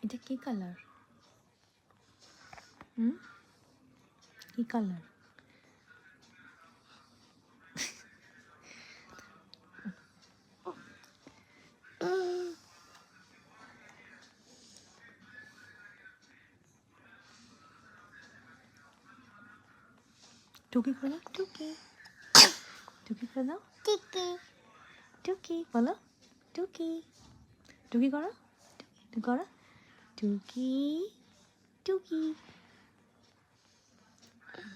এটা কি কালার? কি কালার? টুকি করে দাও, টুকি টুকি করে দাও, টিকি টুকি বলো, টুকি টুকি করো, টুকি করো, টুকি টুকি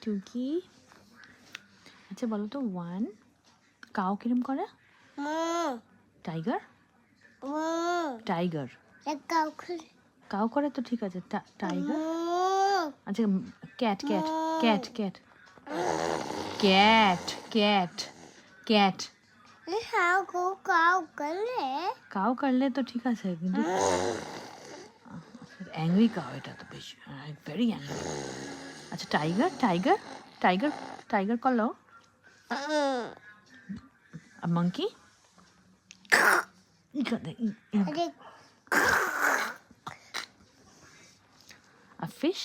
টুকি। আচ্ছা বলো তো ওয়ান। কাউ কিরম করে? মো টাইগার, মো টাইগার কাউ খুলে কাউ করে তো ঠিক আছে, টাইগার। মো আচ্ছা cat cat cat cat cat cat cat cow করলে কাউ করলে তো ঠিক আছে, কিন্তু অ্যাংরি কাউ, এটা তো বেশি ভেরি অ্যাংরি। আচ্ছা টাইগার টাইগার টাইগার টাইগার করলো। আর মাঙ্কি আর ফিশ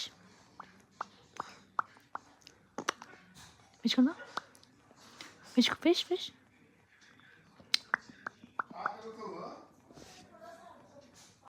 ফিশ করো, ফিশ ফিশ ফিশ